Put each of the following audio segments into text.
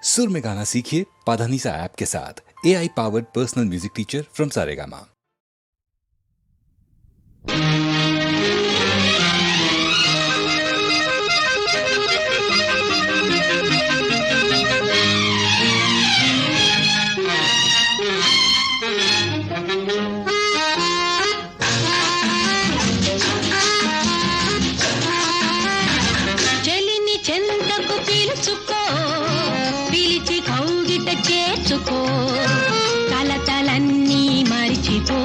सुर में गाना सीखिए पाधानीसा ऐप के साथ। AI powered personal music teacher from Saregama. చెలిని చెంతకు పిలుచుకో, పిలిచి కౌగిట చేర్చుకో, కలతలన్నీ మరిచిపో,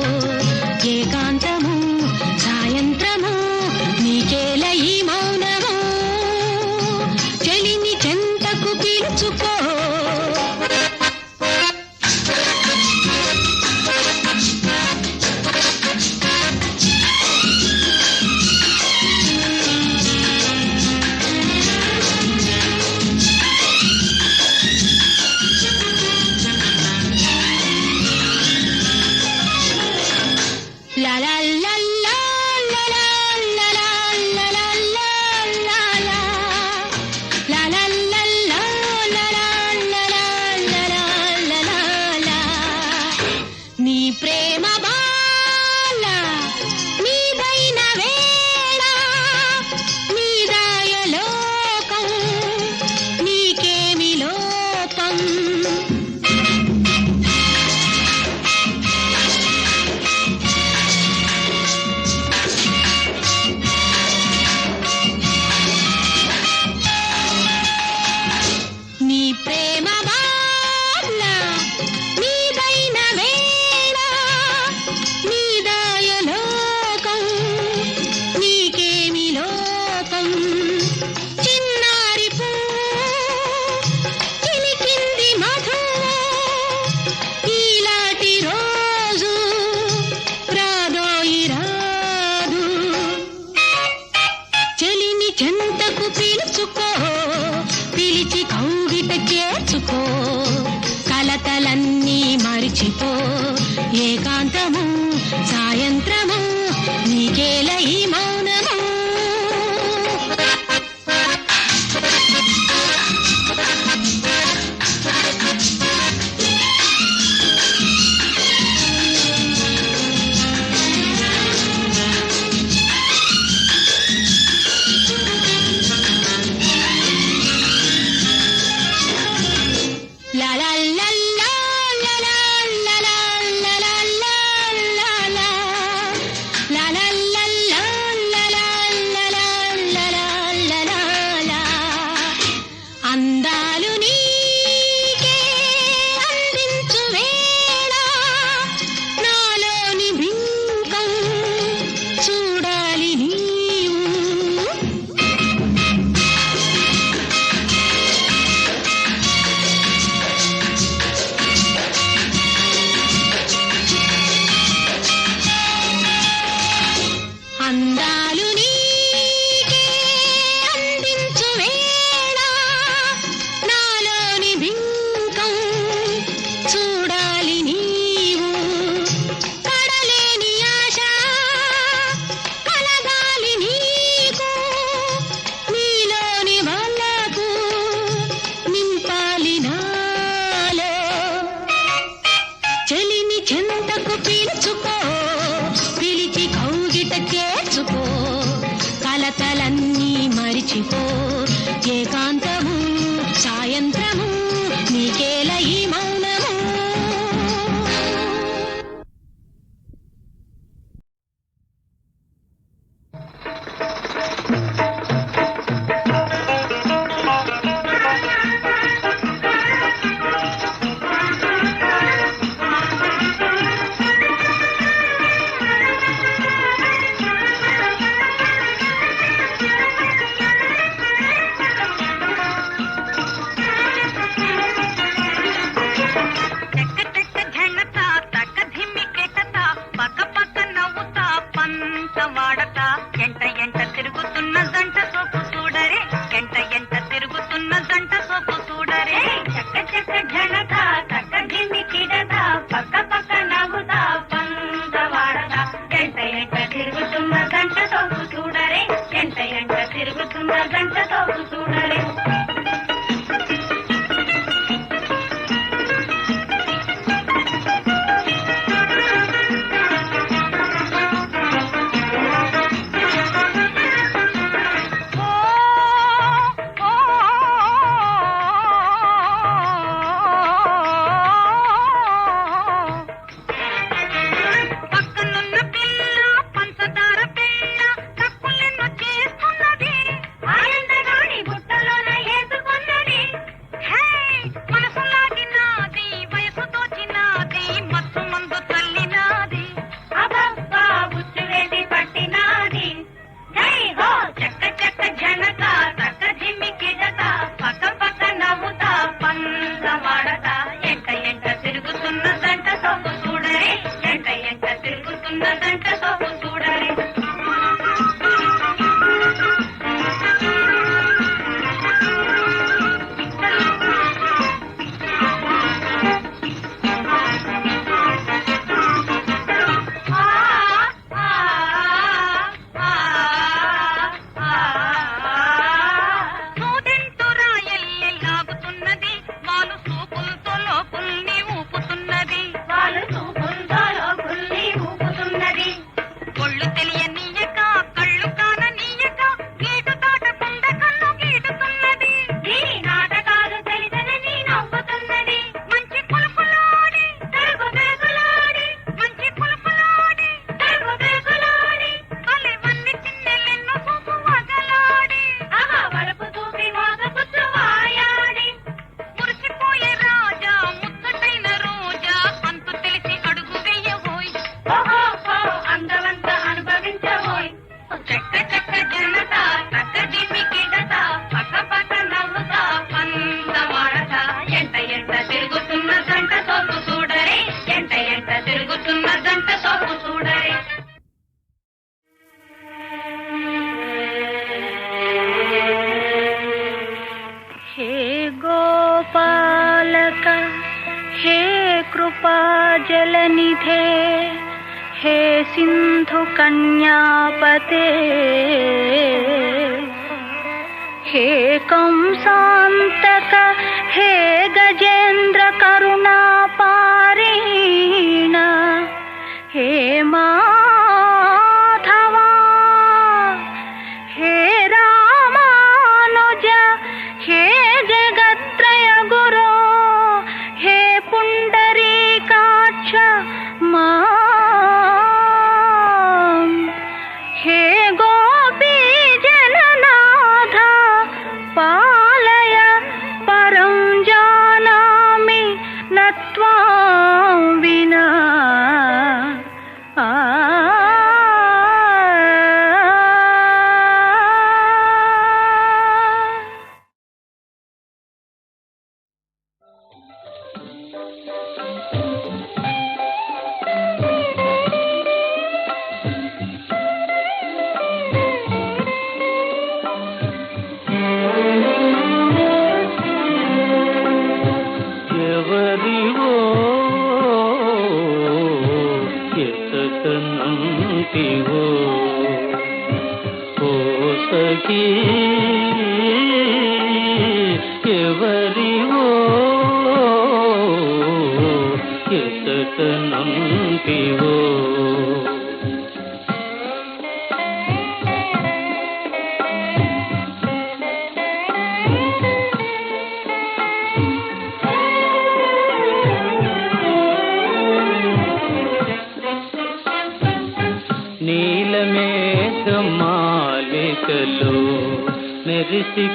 ఏకాంతము సాయంత్రము నీకేల ఈ మౌనము. చెలిని చెంతకు పిలుచుకో. La la la la la la la la la la la la la. La la la la la la la la la la la la. నీ ప్రేమ బాల నీదైన వేళ, నీదాయ లోకం నీకేమి లోపం. నీ ప్రేమ బాల నీదైన వేళ, నీదాయ లోకం నీకేమి లోకం. చిన్నారి చిలికింది మధువు, ఈలాటి రోజు రాదోయి రాదు. చెలిని చెంతకు పిలుచుకో, పిలిచి కౌగిట చేర్చుకో, కలతలన్నీ మరిచిపో, ఏకాంతము సాయంత్రము నీకేల ఈ మౌనము. La la la la la la la la la la la la la. La la la la la la la la la la la la. అందాలు నీకే అందించు వేళ, నాలోని బింకం చూడాలి నీవు. అందాలు నీకే అందించు వేళ, నాలోని బింకం చూడాలి నీవు. కడలేని ఆశ కలగాలి నీకు, నీలోని వలకు నింపాలి నాలో. చెలిని చెంతకు పిలుచుకో, పిలిచి కౌగిట చేర్చుకో, కలతలన్నీ మరిచిపో, ఏకాంతము సాయంత్రము నీకేల ఈ మౌనము. गोपालक हे कृपा जलनिधे हे सिंधु कन्यापते हे कंसांतक हे गजेंद्र करुणापारीण हे माधवा हे रामानुज हे जगत्रय गुरो हे पुंडरीकाक्ष हे गोपी जननाथ पालय परं जानामि न त्वां विना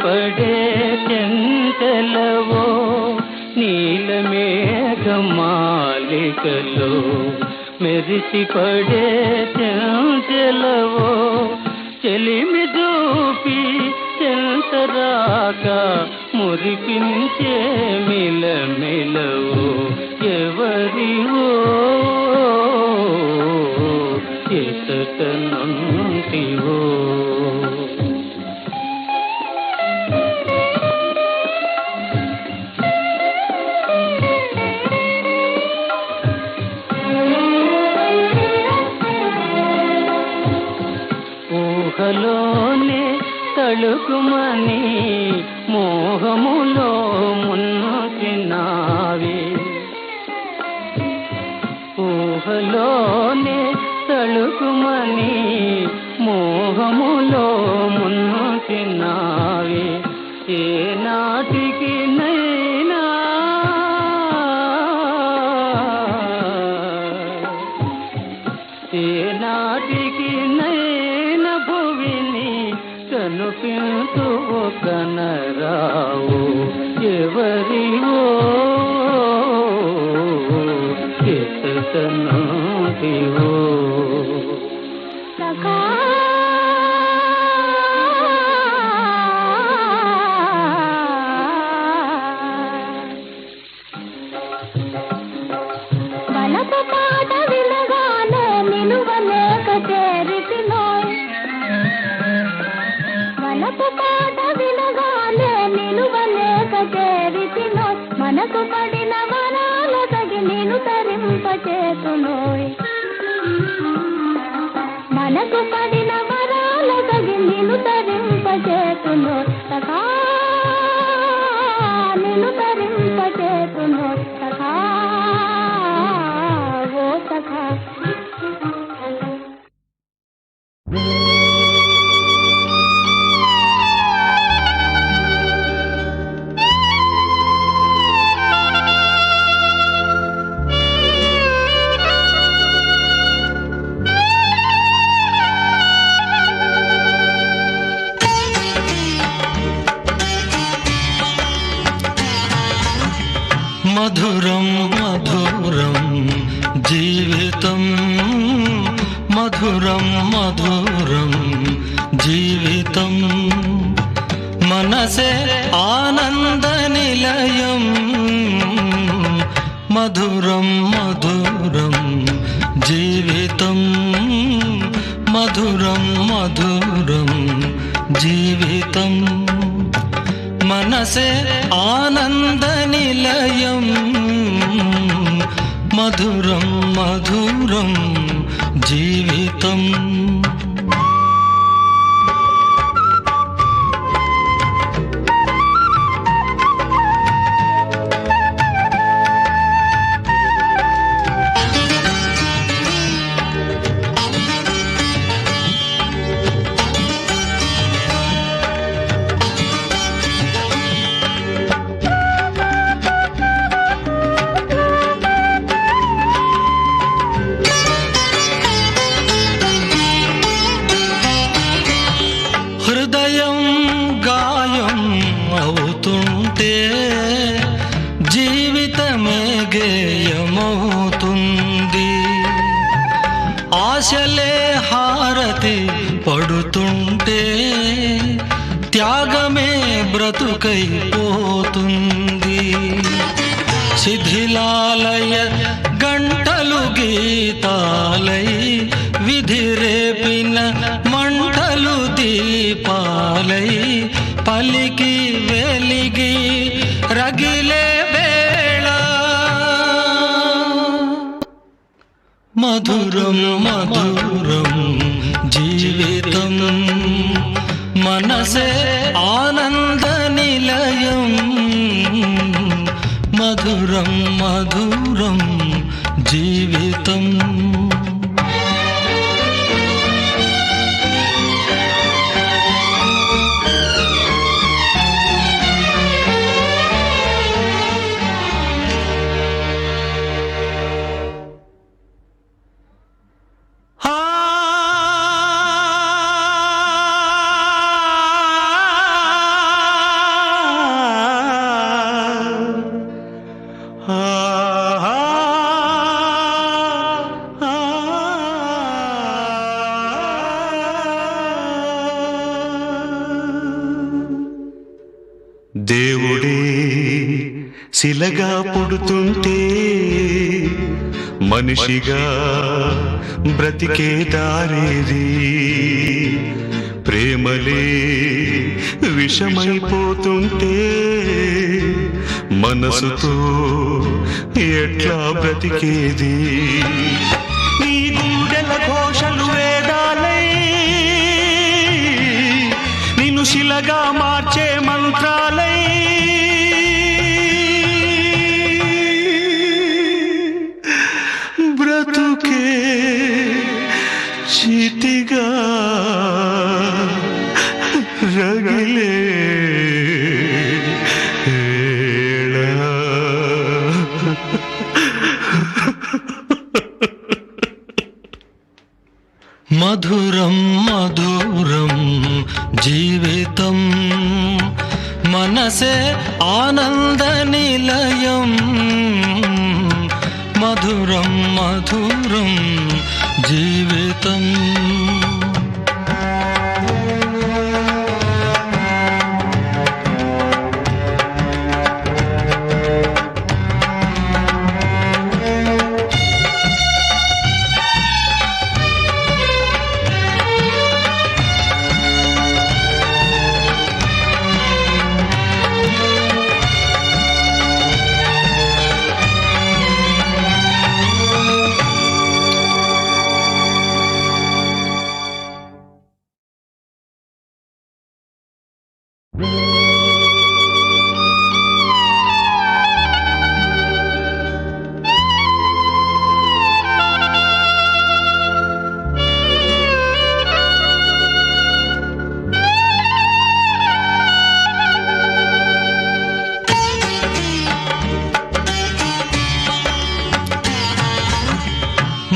పడే చెంతలవో నీలమేఘమాలికలో మెరిసి పడే చెంతలవో చెలిమి దూపి చెంతరాక మురిపించే మిలమిలవో ఎవరివో ఎతనంటివో ఊహలోనే తళుకుమని మోహములో మున్నచినావి ఊహలోనే తళుకుమని మోహములో మున్నచినావి ఏ నాటికి నైనా ఏ నాటికి నైనా భువిని కనుపించు కనరావు ఎవరివో ఎతనంటివో మనకు పడిన వరాల తగి నేను తరింపచేతునోయ్ మనకు పడిన వరాల తగి నేను తరింపచేతునోయ్ సఖా నేను తరింపచేతునోయ్ సఖా ఓ సఖా మధురం మధురం జీవితం మధురం మధురం జీవితం మనసే ఆనంద నిలయం మధురం మధురం జీవితం మధురం మధురం జీవితం మనసే ఆనంద మధురం మధురం జీవితం. హృదయం గాయం అవుతుంటే జీవితమే గేయమవుతుంది. ఆశలే హారతి పడుతుంటే త్యాగమే బ్రతుకైపోతుంది. శిథిలాలయ గంటలు గీతాలై విధిరేపిన మంటలు దీపాలై పలికి వెలిగి రగిలే వేళ మధురం మధురం జీవితం. మనసే ఆనంద నిలయం మధురం మధురం జీవితం. దేవుడే శిలగా పుడుతుంటే మనిషిగా బ్రతికే దారేది. ప్రేమలే విషమైపోతుంటే మనసుతో ఎట్లా బ్రతికేది. నీ గుండెల ఘోషలు వేదాలై నిన్ను శిలగా మార్చే మంత్రాలై బ్రతుకే చితిగా రగిలే మధురం మధురం జీవితం. మనసే ఆనంద నిలయం మధురం మధురం జీవితం.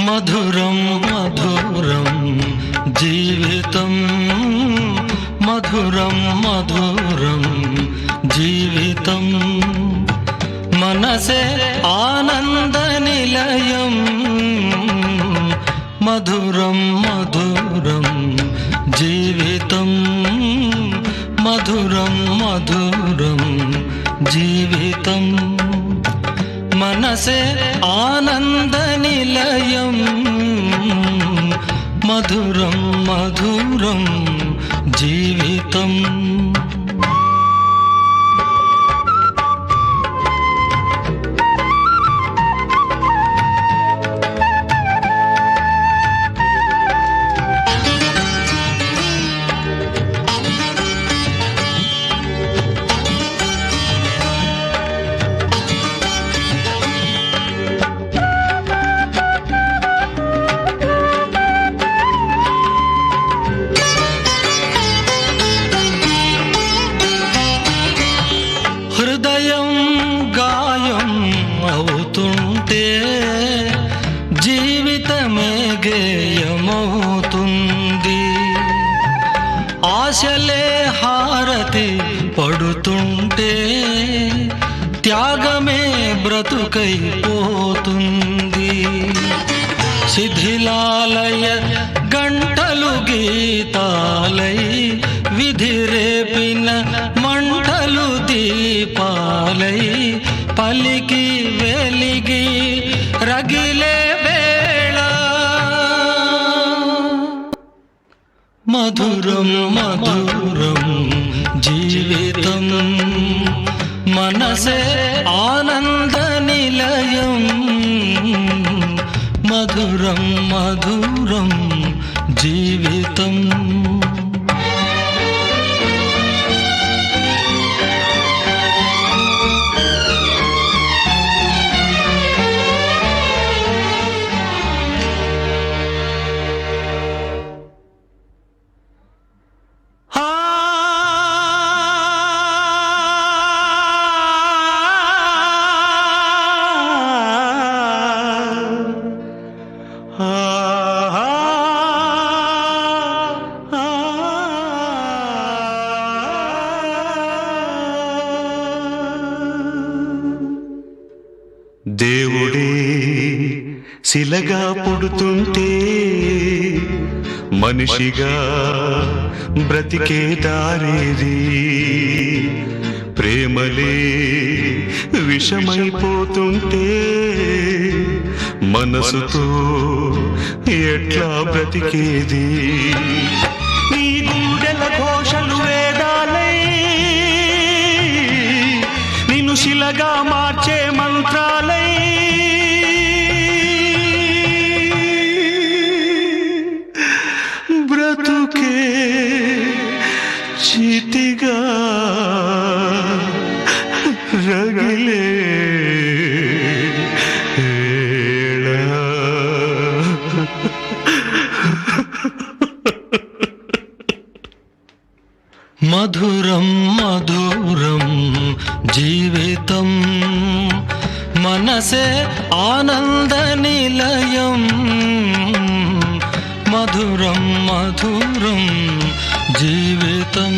మధురం మధురం జీవితం. మధురం మధురం జీవితం. మనసే ఆనంద నిలయం మధురం మధురం జీవితం. మధురం మధురం జీవితం. మనసే ఆనంద నిలయం మధురం మధురం జీవితం. ఆశలే హారతి పడుతుంటే త్యాగమే బ్రతుకైపోతుంది. శిథిలాలయ గంటలు గీతాలై విధిరేపిన మంటలు దీపాలై పలికి వెలిగి రగిలే వేళ మధురం మధురం జీవితం మనసే ఆనంద నిలయం మధురం మధురం జీవితం. దేవుడే శిలగా పుడుతుంటే మనిషిగా బ్రతికే దారేది, ప్రేమలే విషమైపోతుంటే మనసుతో ఎట్లా బ్రతికేది. నీ గుండెల ఘోషలు వేదాలై నిన్ను శిలగా మార్చే మంత్రాలై బ్రతుకే చితిగా రగిలే మధురం మధురం జీవితం మనసే ఆనంద నిలయం మధురం మధురం జీవితం.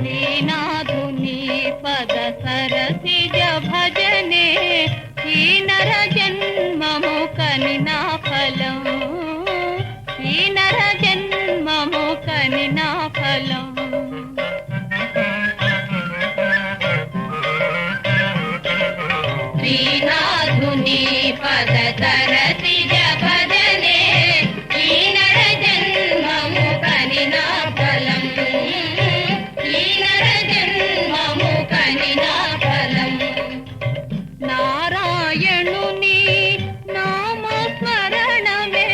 శ్రీనాథుని పద సరసిజ భజనే ఈ నర జన్మము కనినా ఫలం, ఈ నర జన్మము కనినా ఫలం. శ్రీనాథుని పద సరసిజ భజనే ఈ నర జన్మము కనినా ఫలం, నారాయణుని నామస్మరణమే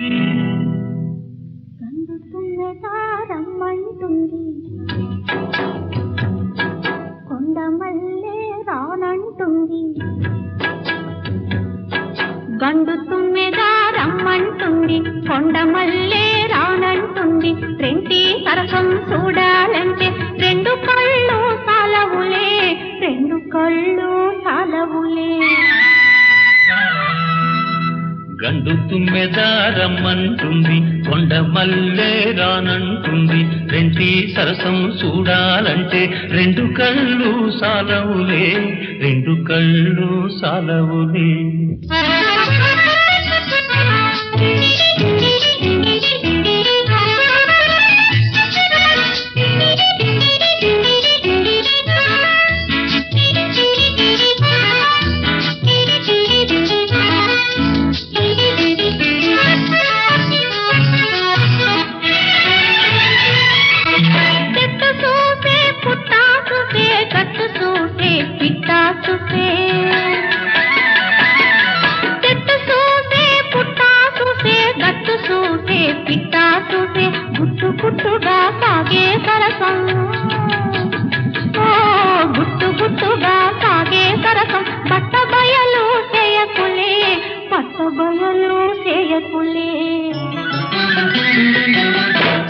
గండు తుమ్మెద రమ్మంటుంది, కొండ మల్లె రానంటుంది. గండు తుమ్మెద రమ్మంటుంది, కొండ మల్లె రానంటుంది. రెంటి సరసం చూడాలంటే రెండు కళ్ళు సాలవులే, రెండు కళ్ళు సాలవులే. గండు తుమ్మెద రమ్మంటుంది, కొండ మల్లె రానంటుంది. రెంటి సరసం చూడాలంటే రెండు కళ్ళు సాలవులే, రెండు కళ్ళు సాలవులే. గుట్టుగా సాగే సరసం, గుట్టు గుట్టుగా సాగే సరసం. పట్ట బయలు చేయకులే, పట్ట బయలు చేయకులే.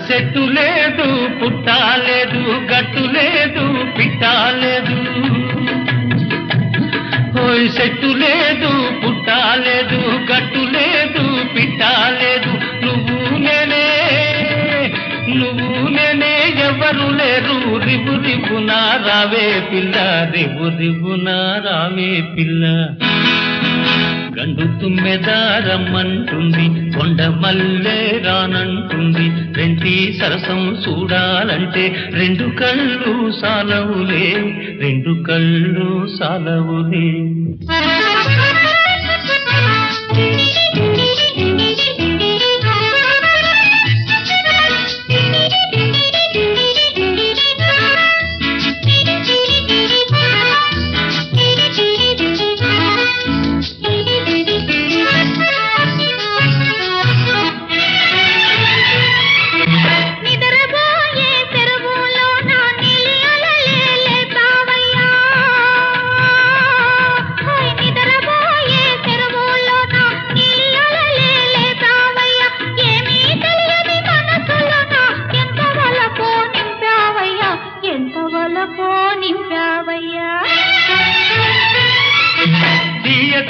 చెట్టు లేదు పుట్ట లేదు, గట్టు లేదు పిట్ట లేదు. ఓయ్ చెట్టు లేదు పుట్ట లేదు, గట్టు లేదు పిట్ట లేదు. నువ్వు నేనే ఎవరు లేరు, రిబు రిబున రావే పిల్ల, రిబు రిబున రావే పిల్ల. గండు తుమ్మెద రమ్మంటుంది, కొండ మల్లె రానంటుంది. రెంటి సరసం చూడాలంటే రెండు కళ్ళు సాలవులే, రెండు కళ్ళు సాలవులే.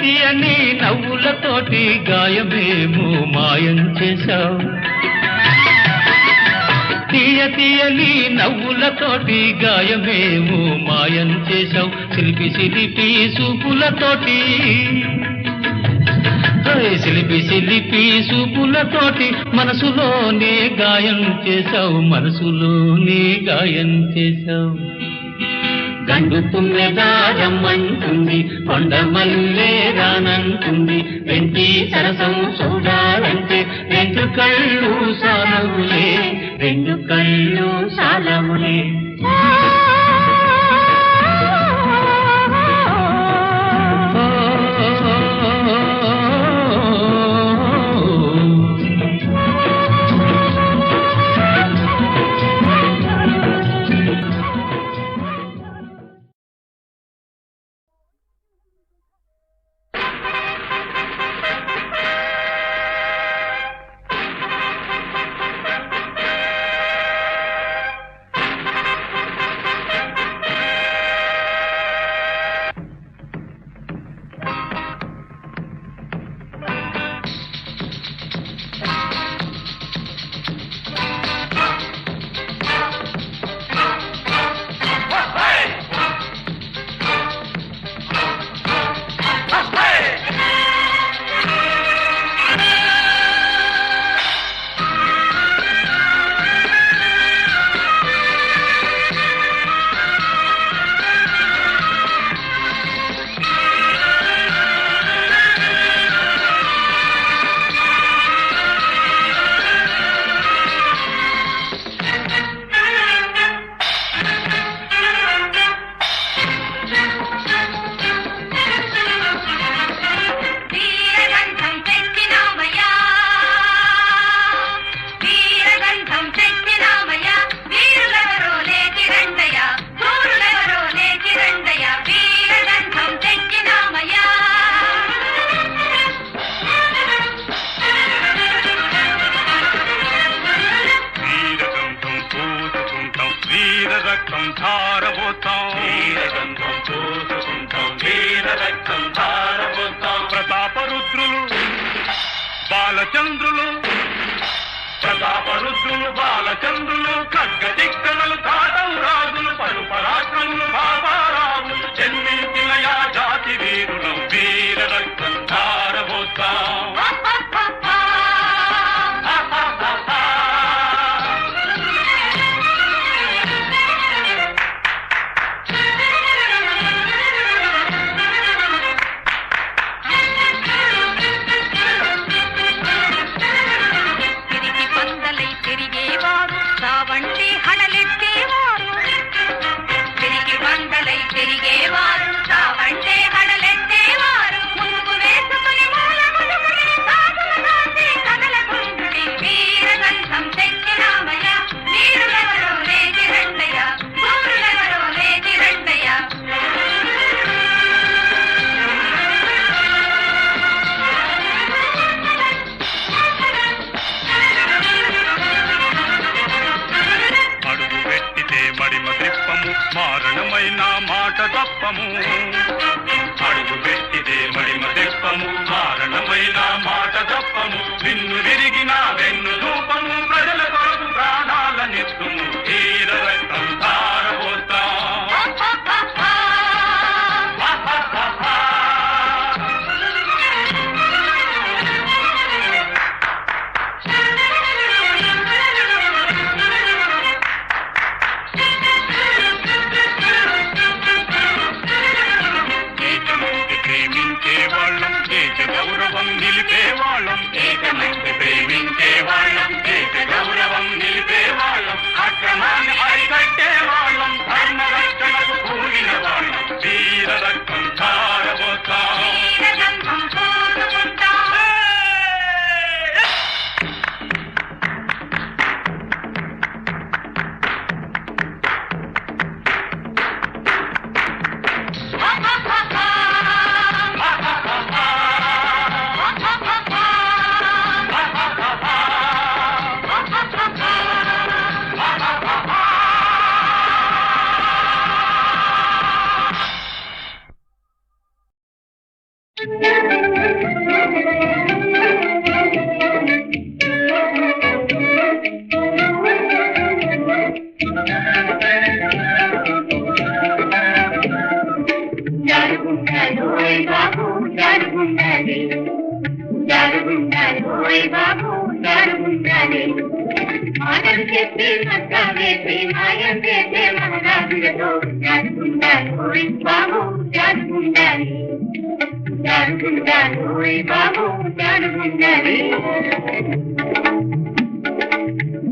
తీయని నవ్వులతోటి గాయమేమో మాయం చేశావు, తీయని నవ్వులతోటి గాయమేమో మాయం చేశావు. శిల్పి శిల్పి చూపులతోటి, శిల్పి శిల్పి చూపులతోటి మనసులోనే గాయం చేశావు, మనసులోనే గాయం చేశావు. గండు తుమ్మెద రమ్మంటుంది, కొండ మల్లె రానంటుంది. రెంటి సరసం చూడాలంటే రెండు కళ్ళు సాలవులే, రెండు కళ్ళు సాలవులే. రక్తం ధారబోతాం, వీరగంధం చూసుకుంటాం, వీర రక్తం ధారబోతాం. ప్రతాపరుద్రులు బాలచంద్రులు, ప్రతాపరుద్రులు బాలచంద్రులు, ఖడ్గ చిక్కనలు కాటం రాజులు, పరుపరాక్రములు బాబారావులు, జన్మించిన యా జాతి వీరులం, వీర రక్తం ధారబోతాం. మారణమైన మాట తప్పము, అడుగు పెట్టిదే మడిమ తెప్పము, మారణమైన మాట తప్పము, విన్ను విరిగిన వెన్ను రూపము, ప్రజల కొరకు ప్రాణాల నెత్తుము, వీర రక్తం ధారబోతాం. గౌరవం నిలిపేవాళ్ళం, ఏకమైతే ప్రేమించేవాళ్ళం, దేశ గౌరవం నిలిపేవాళ్ళం, అక్రమాన్ని అరికట్టేవాళ్ళం, ధర్మ రక్షణకు కూలిన వాళ్ళం, వీర రక్తం ధారబోతాం.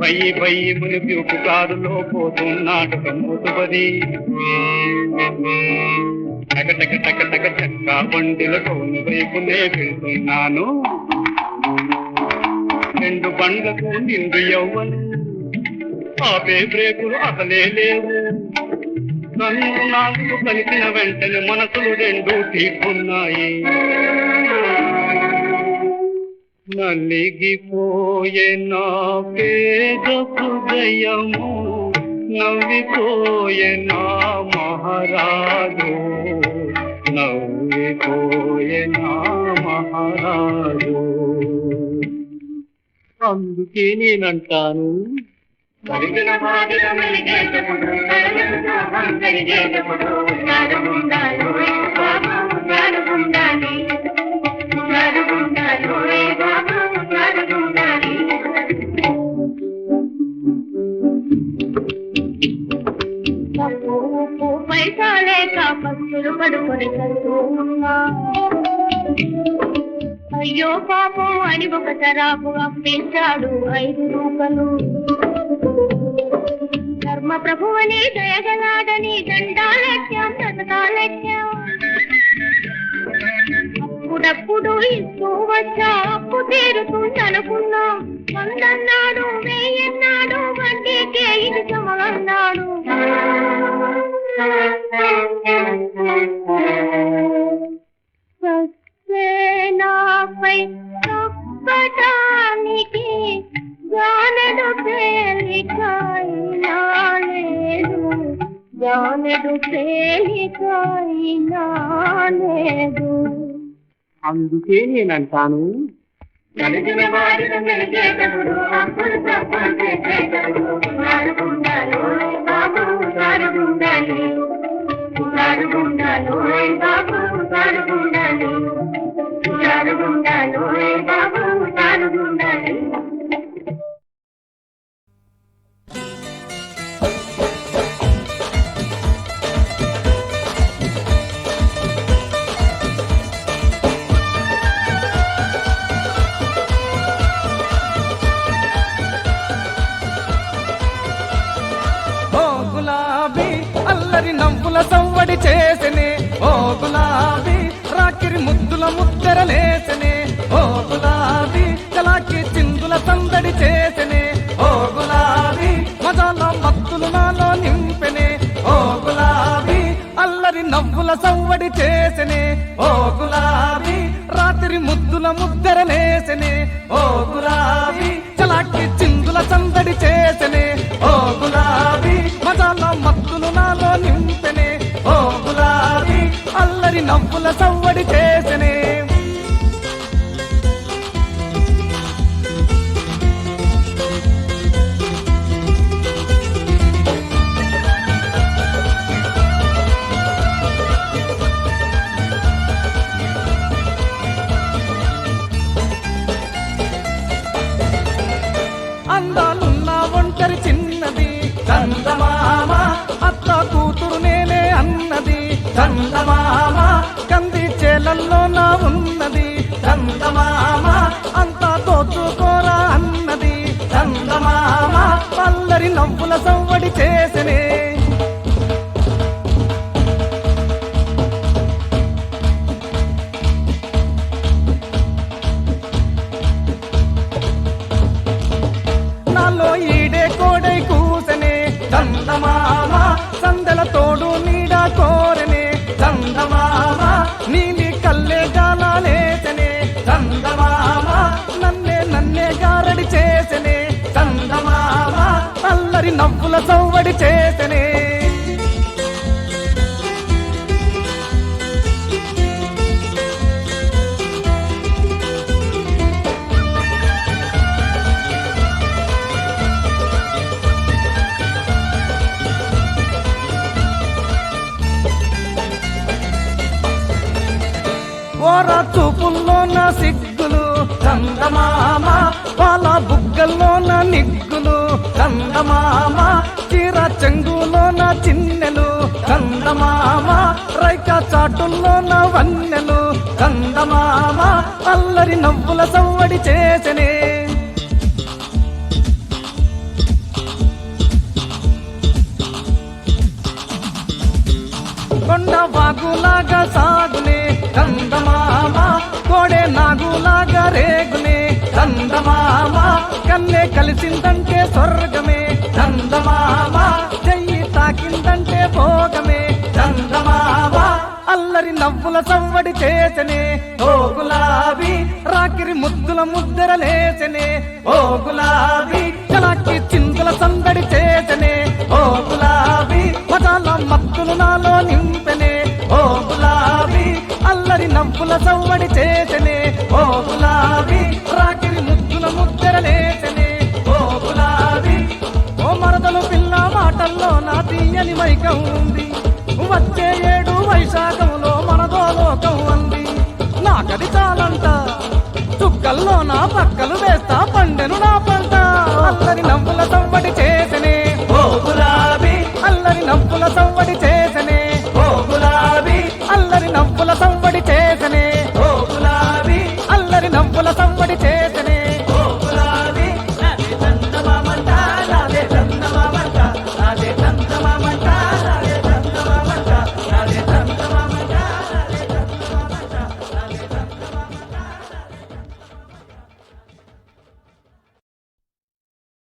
బయ్యి బయ్యి మునిపి పుకారులో పోతున్నాటకం ముతుబది, టక టక టక టక చక్క బండిలతో వైపునే వెళ్తున్నాను, రెండు బండ్లకు నిండు యవ్వను, ఆపే బ్రేకులు అసలే లేవు, కన్ను నాలుగు కలిసిన వెంటనే మనసులు రెండు తీర్చున్నాయి. నలిగిపోయే నా పేద హృదయము, నవ్విపోయే నా మహారాజు, నవ్విపోయే నా మహారాజు. అందుకే నేనంటాను, కలిగిన బాధిత మెలిగేటప్పుడు, కలిగేటప్పుడు జారుగుండాలి బాబు, జారుగుండాలి, జారుగుండాలి బాబు, జారుగుండాలి. ఉప్పు పైసా లేక పస్తులు పడుకొని చదువు ఉన్నా, అయ్యో పాపం అని ఒక తరాపు అప్పించాడు 5 రూపాయలు. ధర్మ ప్రభువని దయగలాడని దండాలెట్టాం, బ్రతకాలెట్టాం, అప్పుడప్పుడు ఇస్తూ వచ్చా, అప్పు తీరుతుందనుకున్నాం, 100 అన్నాడు, 1000 అన్నాడు, వడ్డీకే ఇది సమలన్నాడు. నాపై తప్పటానికి గానడు పేలికైనా లేదు, జానెడు తేలికైనా లేదు. అందుకే నేనంటాను నలిగిన వారిని మెలిగేటప్పుడు అప్పుడు తప్పులు చేసేటప్పుడు జారుగుండాలో బాబు జారుగుండాలి, జారుగుండాలో బాబు జారుగుండాలి, జారుగుండాలో బాబు జారుగుండాలి. అల్లరి నవ్వుల సవ్వడి చేసెనే ఓ గులాబీ, రాకిరి ముద్దుల ముద్దరలేసెనే ఓ గులాబీ, చలాకి చిందుల సందడి చేసెనే ఓ గులాబీ, మజాల మత్తులు నాలో నింపెనే ఓ గులాబీ, అల్లరి నవ్వుల సవ్వడి చేసెనే ఓ గులాబీ, రాత్రి ముద్దుల ముద్దరలేసెనే ఓ గులాబీ, చలాకి చిందుల సందడి చేసెనే ఓ గులాబీ, మజాల మత్తులు నాలో నింపెనే ఓ గులాబీ, అల్లరి నవ్వుల సవ్వడి చేసెనే. అందాలున్న ఒంటరి చిన్నది చందమామ, అత్త కూతురు నేనే అన్నది చందమామ, కంది చేలల్లో నా ఉన్నది చందమామ, అంతా దోచుకోరా అన్నది చందమామ, పల్లరి నవ్వుల సవ్వడి చేసెనే. నాలో ఈడే కోడై కూసెనే చందమామ, సందెల తోడు నీడ కోరనే చందమామ, నీలి కల్లే గాలేసెనే చందమామ, నన్నే గారడి చేసెనే చందమామ, అల్లరి నవ్వుల సవ్వడి చేసెనే. ఓర చూపుల్లో నా సిగ్గులు చందమామ, పాల బుగ్గల్లో నా నిగ్గులు చందమామ, చీర చెంగులో నా చిన్నెలు చందమామ, రైక చాటుల్లో నా వన్నెలు చందమామ, అల్లరి నవ్వుల సవ్వడి చేసెనే. కొండ వాగులాగా సాగునే చందమామ, కోడే నాగులాగా రేగునే చందమామ, కన్నే కలిసిందంటే స్వర్గమే చందమామ, చెయ్యి తాకిందంటే భోగమే చందమామ, అల్లరి నవ్వుల సవ్వడి చేసెనే ఓ గులాబీ, రాకిరి ముద్దుల ముద్దరలేసెనే ఓ గులాబీ, చలాకి చిందుల సందడి చేసెనే ఓ గులాబీ, మజాల మత్తులు నాలో నింపెనే ఓ గులాబీ, అల్లరి నవ్వుల సవ్వడి చేసెనే ఓ గులాబీ, రాకిరి ముద్దుల ముద్దరలేసెనే ఓ గులాబీ. ఓ మరదలు పిల్ల మాటల్లో నా తీయని మైకం ఉంది, వచ్చే ఏడు వైశాఖంలో మనదో లోకం అంది, నాకది చాలంట చుక్కల్లో నా పక్కలు వేస్తా పండెను నా పంట, అల్లరి నవ్వులతో